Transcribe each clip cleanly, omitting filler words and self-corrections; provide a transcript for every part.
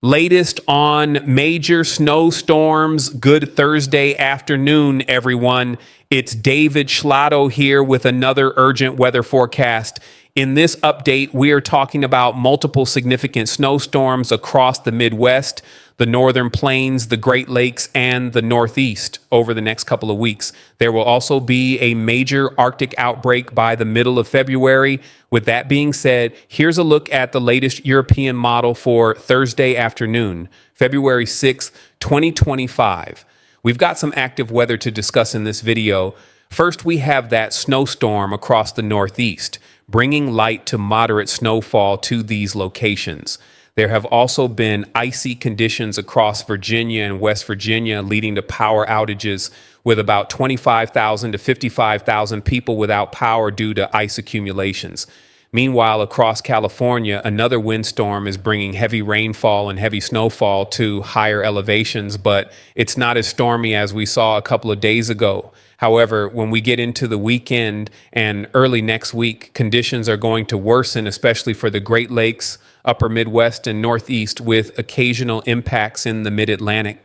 Latest on major snowstorms. Good Thursday afternoon, everyone. It's David Schlotto here with another urgent weather forecast. In this update, we are talking about multiple significant snowstorms across the Midwest, the Northern Plains, the Great Lakes, and the Northeast over the next couple of weeks. There will also be a major Arctic outbreak by the middle of February. With that being said, here's a look at the latest European model for Thursday afternoon, February 6th, 2025. We've got some active weather to discuss in this video. First, we have that snowstorm across the Northeast, bringing light to moderate snowfall to these locations. There have also been icy conditions across Virginia and West Virginia, leading to power outages, with about 25,000 to 55,000 people without power due to ice accumulations. Meanwhile, across California, another windstorm is bringing heavy rainfall and heavy snowfall to higher elevations, but it's not as stormy as we saw a couple of days ago. However, when we get into the weekend and early next week, conditions are going to worsen, especially for the Great Lakes, upper Midwest, and Northeast, with occasional impacts in the Mid-Atlantic.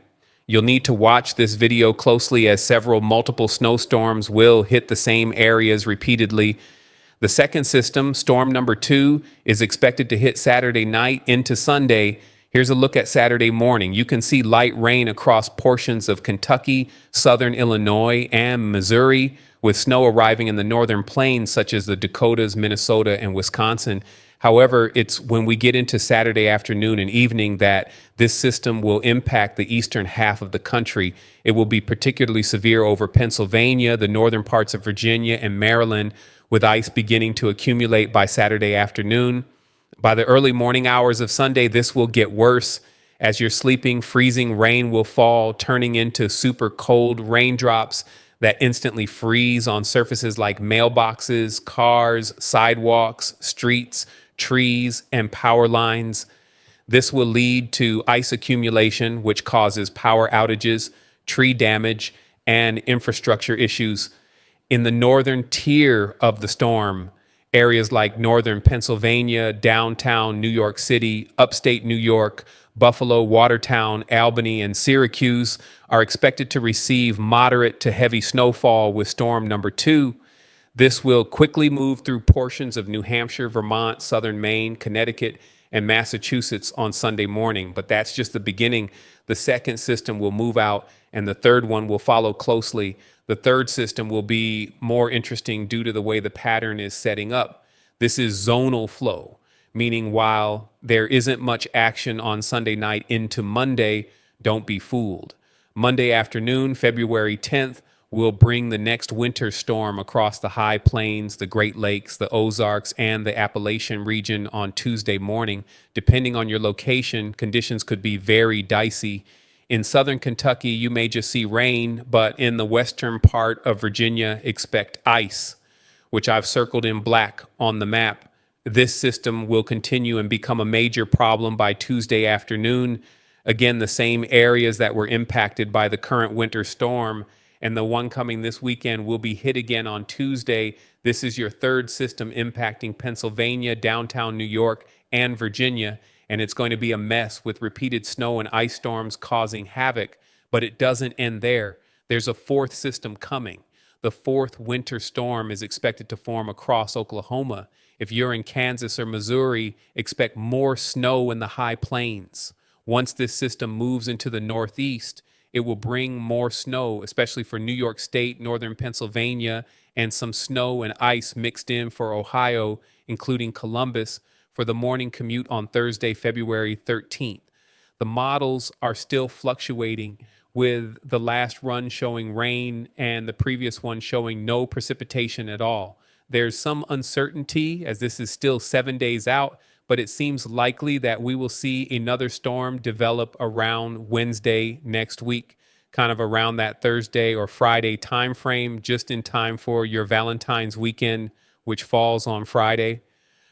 You'll need to watch this video closely as multiple snowstorms will hit the same areas repeatedly. The second system, storm number 2, is expected to hit Saturday night into Sunday. Here's a look at Saturday morning. You can see light rain across portions of Kentucky, southern Illinois, and Missouri, with snow arriving in the northern plains such as the Dakotas, Minnesota, and Wisconsin. However, it's when we get into Saturday afternoon and evening that this system will impact the eastern half of the country. It will be particularly severe over Pennsylvania, the northern parts of Virginia, and Maryland, with ice beginning to accumulate by Saturday afternoon. By the early morning hours of Sunday, this will get worse. As you're sleeping, freezing rain will fall, turning into super cold raindrops that instantly freeze on surfaces like mailboxes, cars, sidewalks, streets, trees, and power lines. This will lead to ice accumulation, which causes power outages, tree damage, and infrastructure issues. In the northern tier of the storm, areas like northern Pennsylvania, downtown New York City, upstate New York, Buffalo, Watertown, Albany, and Syracuse are expected to receive moderate to heavy snowfall with storm number 2. This will quickly move through portions of New Hampshire, Vermont, southern Maine, Connecticut, and Massachusetts on Sunday morning. But that's just the beginning. The second system will move out, and the third one will follow closely. The third system will be more interesting due to the way the pattern is setting up. This is zonal flow, meaning while there isn't much action on Sunday night into Monday, don't be fooled. Monday afternoon, February 10th, will bring the next winter storm across the high plains, the Great Lakes, the Ozarks, and the Appalachian region on Tuesday morning. Depending on your location, conditions could be very dicey. In southern Kentucky, you may just see rain, but in the western part of Virginia, expect ice, which I've circled in black on the map. This system will continue and become a major problem by Tuesday afternoon. Again, the same areas that were impacted by the current winter storm and the one coming this weekend will be hit again on Tuesday. This is your third system impacting Pennsylvania, downtown New York, and Virginia. And it's going to be a mess with repeated snow and ice storms causing havoc. But it doesn't end there. There's a fourth system coming. The fourth winter storm is expected to form across Oklahoma. If you're in Kansas or Missouri, expect more snow in the high plains. Once this system moves into the Northeast, it will bring more snow, especially for New York State, northern Pennsylvania, and some snow and ice mixed in for Ohio, including Columbus, for the morning commute on Thursday, February 13th. The models are still fluctuating, with the last run showing rain and the previous one showing no precipitation at all. There's some uncertainty as this is still 7 days out, but it seems likely that we will see another storm develop around Wednesday next week, kind of around that Thursday or Friday timeframe, just in time for your Valentine's weekend, which falls on Friday,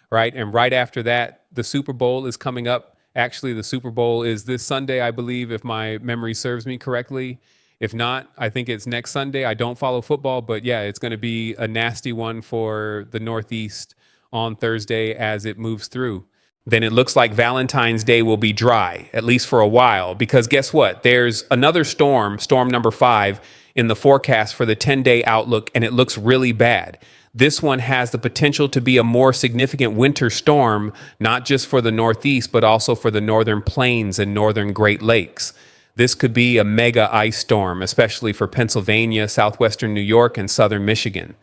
right? And right after that, the Super Bowl is coming up. Actually, the Super Bowl is this Sunday, I believe, if my memory serves me correctly. If not, I think it's next Sunday. I don't follow football, but yeah, it's going to be a nasty one for the Northeast on Thursday as it moves through. then it looks like Valentine's Day will be dry, at least for a while, because guess what? There's another storm, storm number 5, in the forecast for the 10-day outlook, and it looks really bad. This one has the potential to be a more significant winter storm, not just for the Northeast, but also for the northern plains and northern Great Lakes. This could be a mega ice storm, especially for Pennsylvania, southwestern New York, and southern Michigan.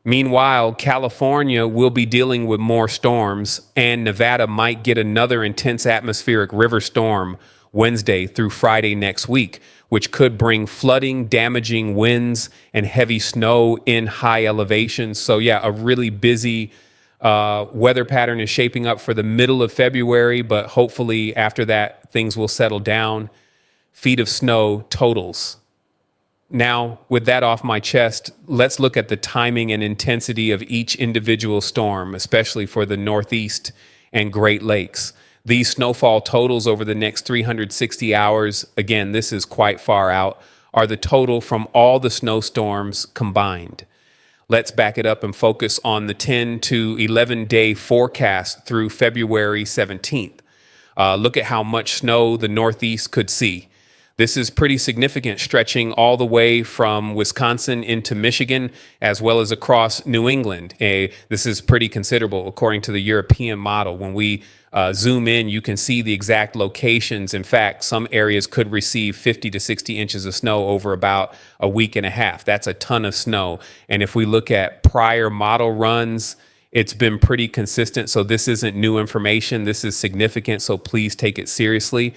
Meanwhile, California will be dealing with more storms, and Nevada might get another intense atmospheric river storm Wednesday through Friday next week, which could bring flooding, damaging winds, and heavy snow in high elevations. So yeah, a really busy weather pattern is shaping up for the middle of February, but hopefully after that, things will settle down. Feet of snow totals. Now, with that off my chest, let's look at the timing and intensity of each individual storm, especially for the Northeast and Great Lakes. These snowfall totals over the next 360 hours, again, this is quite far out, are the total from all the snowstorms combined. Let's back it up and focus on the 10 to 11 day forecast through February 17th. Look at how much snow the Northeast could see. This is pretty significant, stretching all the way from Wisconsin into Michigan, as well as across New England. This is pretty considerable according to the European model. When we zoom in, you can see the exact locations. In fact, some areas could receive 50 to 60 inches of snow over about a week and a half. That's a ton of snow. And if we look at prior model runs, it's been pretty consistent. So this isn't new information. This is significant. So please take it seriously.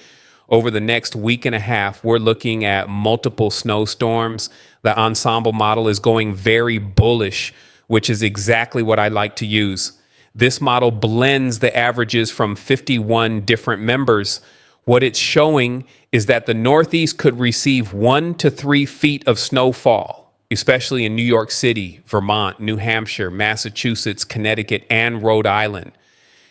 Over the next week and a half, we're looking at multiple snowstorms. The ensemble model is going very bullish, which is exactly what I like to use. This model blends the averages from 51 different members. What it's showing is that the Northeast could receive 1 to 3 feet of snowfall, especially in New York City, Vermont, New Hampshire, Massachusetts, Connecticut, and Rhode Island.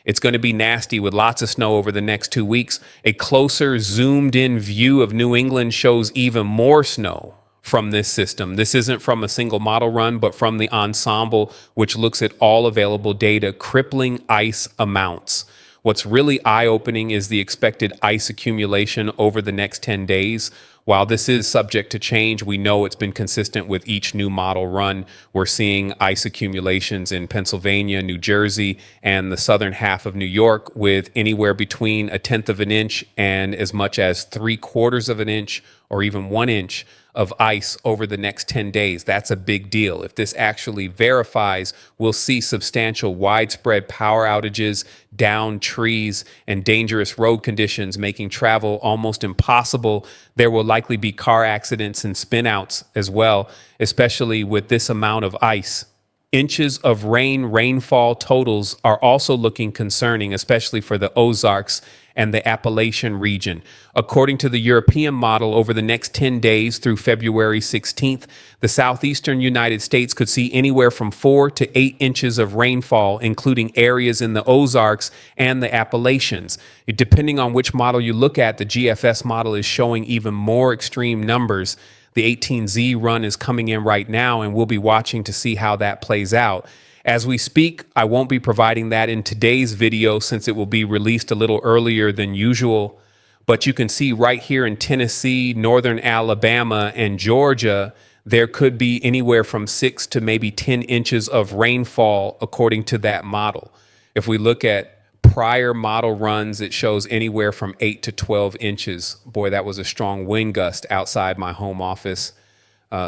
It's going to be nasty with lots of snow over the next 2 weeks. A closer zoomed in view of New England shows even more snow from this system. This isn't from a single model run, but from the ensemble, which looks at all available data, crippling ice amounts. What's really eye-opening is the expected ice accumulation over the next 10 days. While this is subject to change, we know it's been consistent with each new model run. We're seeing ice accumulations in Pennsylvania, New Jersey, and the southern half of New York with anywhere between 1/10 of an inch and as much as 3/4 of an inch or even 1 inch of ice over the next 10 days. That's a big deal. If this actually verifies, we'll see substantial widespread power outages, downed trees, and dangerous road conditions, making travel almost impossible. There will likely be car accidents and spinouts as well, especially with this amount of ice. Inches of rainfall totals are also looking concerning, especially for the Ozarks and the Appalachian region. According to the European model, over the next 10 days through February 16th, the southeastern United States could see anywhere from 4 to 8 inches of rainfall, including areas in the Ozarks and the Appalachians. Depending on which model you look at, the GFS model is showing even more extreme numbers. The 18Z run is coming in right now, and we'll be watching to see how that plays out. As we speak, I won't be providing that in today's video since it will be released a little earlier than usual. But you can see right here in Tennessee, northern Alabama, and Georgia, there could be anywhere from 6 to maybe 10 inches of rainfall according to that model. If we look at prior model runs, it shows anywhere from 8 to 12 inches. Boy, that was a strong wind gust outside my home office.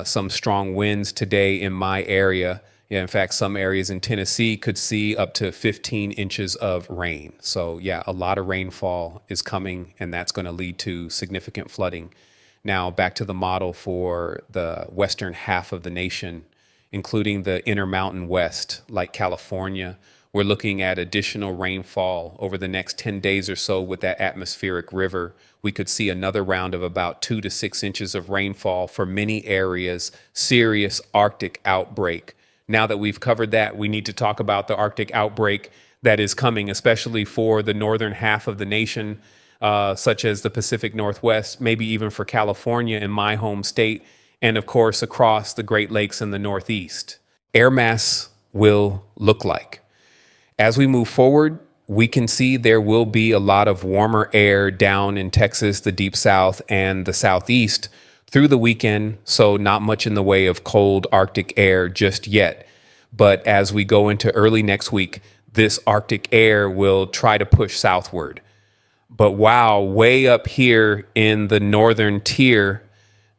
Some strong winds today in my area. Yeah, in fact, some areas in Tennessee could see up to 15 inches of rain. So yeah, a lot of rainfall is coming, and that's going to lead to significant flooding. Now back to the model for the western half of the nation, including the Intermountain West, like California. We're looking at additional rainfall over the next 10 days or so with that atmospheric river. We could see another round of about 2 to 6 inches of rainfall for many areas, serious Arctic outbreak. Now that we've covered that, we need to talk about the Arctic outbreak that is coming, especially for the northern half of the nation, such as the Pacific Northwest, maybe even for California in my home state, and of course across the Great Lakes in the Northeast. Air mass will look like. As we move forward, we can see there will be a lot of warmer air down in Texas, the deep south, and the southeast through the weekend. So, not much in the way of cold Arctic air just yet. But as we go into early next week, this Arctic air will try to push southward. But wow, way up here in the northern tier,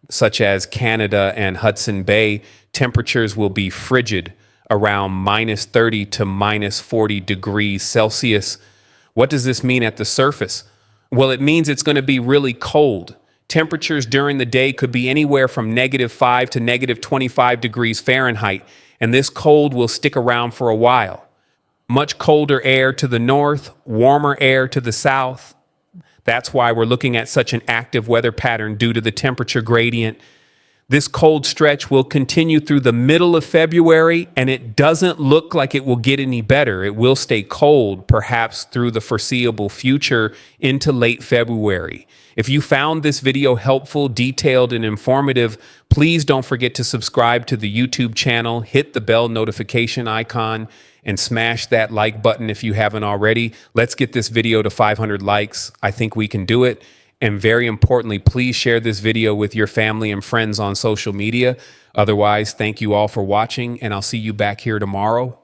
such as Canada and Hudson Bay, temperatures will be frigid around minus 30 to minus 40 degrees Celsius. What does this mean at the surface? Well, it means it's going to be really cold. Temperatures during the day could be anywhere from -5 to -25 degrees Fahrenheit, and this cold will stick around for a while. Much colder air to the north, warmer air to the south. That's why we're looking at such an active weather pattern due to the temperature gradient. This cold stretch will continue through the middle of February, and it doesn't look like it will get any better. It will stay cold, perhaps through the foreseeable future into late February. If you found this video helpful, detailed, and informative, please don't forget to subscribe to the YouTube channel, hit the bell notification icon, and smash that like button if you haven't already. Let's get this video to 500 likes. I think we can do it. And very importantly, please share this video with your family and friends on social media. Otherwise, thank you all for watching, and I'll see you back here tomorrow.